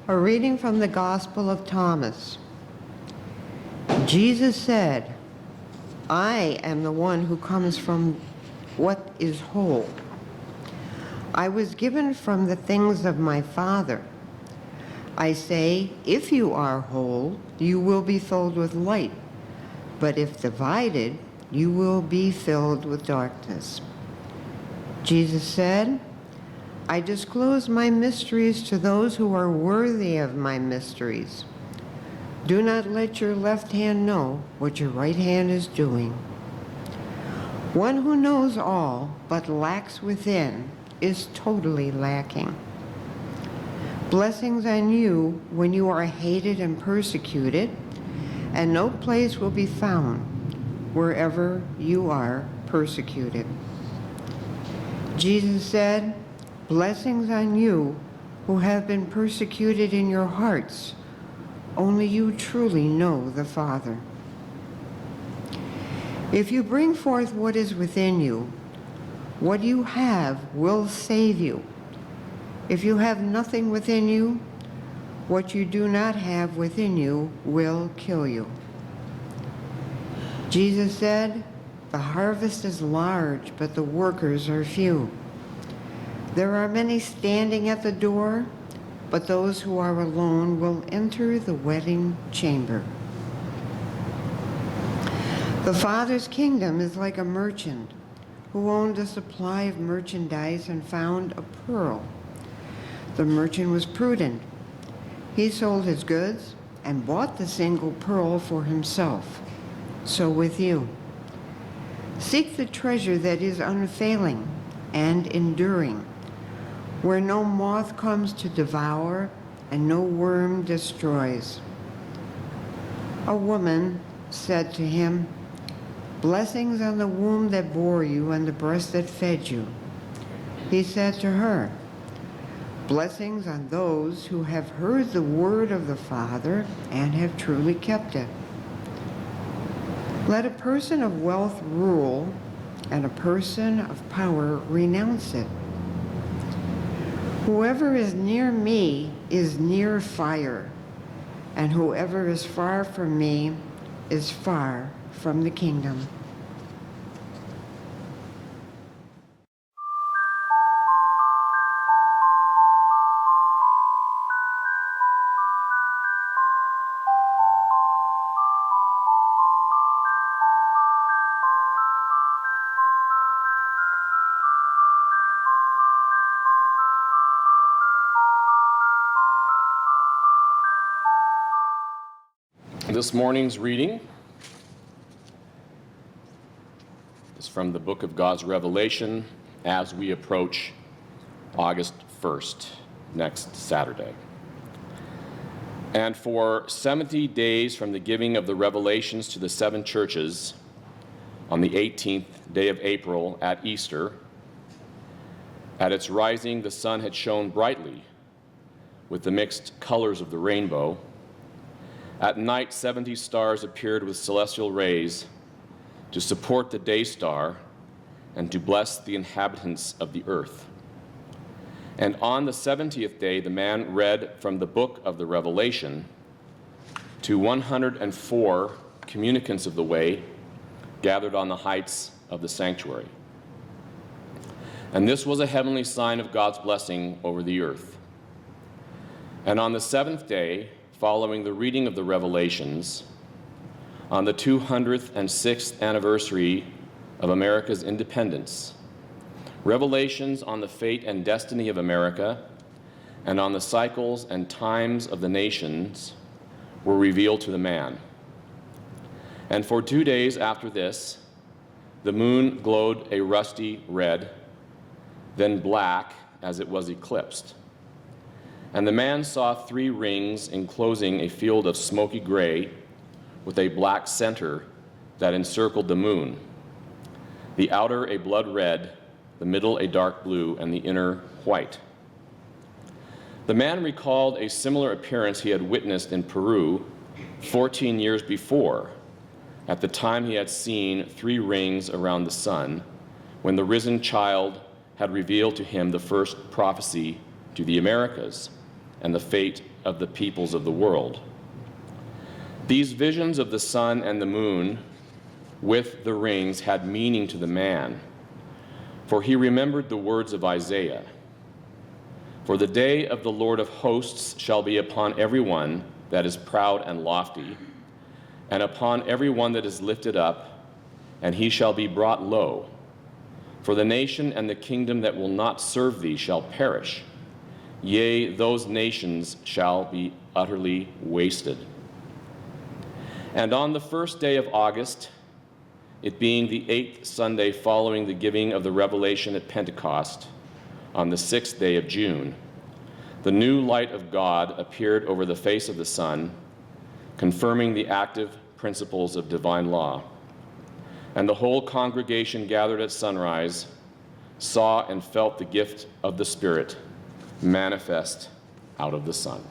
A reading from the Gospel of Thomas. Jesus said, "I am the one who comes from what is whole. I was given from the things of my Father. I say, if you are whole, you will be filled with light. But if divided, you will be filled with darkness." Jesus said, "I disclose my mysteries to those who are worthy of my mysteries. Do not let your left hand know what your right hand is doing. One who knows all but lacks within is totally lacking. Blessings on you when you are hated and persecuted, and no place will be found wherever you are persecuted." Jesus said, "Blessings on you who have been persecuted in your hearts. Only you truly know the Father. If you bring forth what is within you, what you have will save you. If you have nothing within you, what you do not have within you will kill you." Jesus said, "The harvest is large, but the workers are few. There are many standing at the door, but those who are alone will enter the wedding chamber. The Father's kingdom is like a merchant who owned a supply of merchandise and found a pearl. The merchant was prudent. He sold his goods and bought the single pearl for himself. So with you. Seek the treasure that is unfailing and enduring, where no moth comes to devour and no worm destroys." A woman said to him, "Blessings on the womb that bore you and the breast that fed you." He said to her, "Blessings on those who have heard the word of the Father and have truly kept it. Let a person of wealth rule, and a person of power renounce it. Whoever is near me is near fire, and whoever is far from me is far from the kingdom." This morning's reading is from the book of God's Revelation as we approach August 1st, next Saturday. "And for 70 days from the giving of the revelations to the 7 churches on the 18th day of April at Easter, at its rising the sun had shone brightly with the mixed colors of the rainbow. At night 70 stars appeared with celestial rays to support the day star and to bless the inhabitants of the earth. And on the 70th day the man read from the book of the Revelation to 104 communicants of the way gathered on the heights of the sanctuary. And this was a heavenly sign of God's blessing over the earth. And on the 7th day, following the reading of the Revelations, on the 206th anniversary of America's independence, revelations on the fate and destiny of America and on the cycles and times of the nations were revealed to the man. And for 2 days after this, the moon glowed a rusty red, then black as it was eclipsed. And the man saw 3 rings enclosing a field of smoky gray with a black center that encircled the moon, the outer a blood red, the middle a dark blue, and the inner white. The man recalled a similar appearance he had witnessed in Peru 14 years before, at the time he had seen 3 rings around the sun, when the risen child had revealed to him the first prophecy to the Americas and the fate of the peoples of the world. These visions of the sun and the moon with the rings had meaning to the man, for he remembered the words of Isaiah. For the day of the Lord of hosts shall be upon everyone that is proud and lofty, and upon everyone that is lifted up, and he shall be brought low. For the nation and the kingdom that will not serve thee shall perish. Yea, those nations shall be utterly wasted. And on the first day of August, it being the 8th Sunday following the giving of the revelation at Pentecost, on the 6th day of June, the new light of God appeared over the face of the sun, confirming the active principles of divine law. And the whole congregation gathered at sunrise saw and felt the gift of the Spirit manifest out of the sun.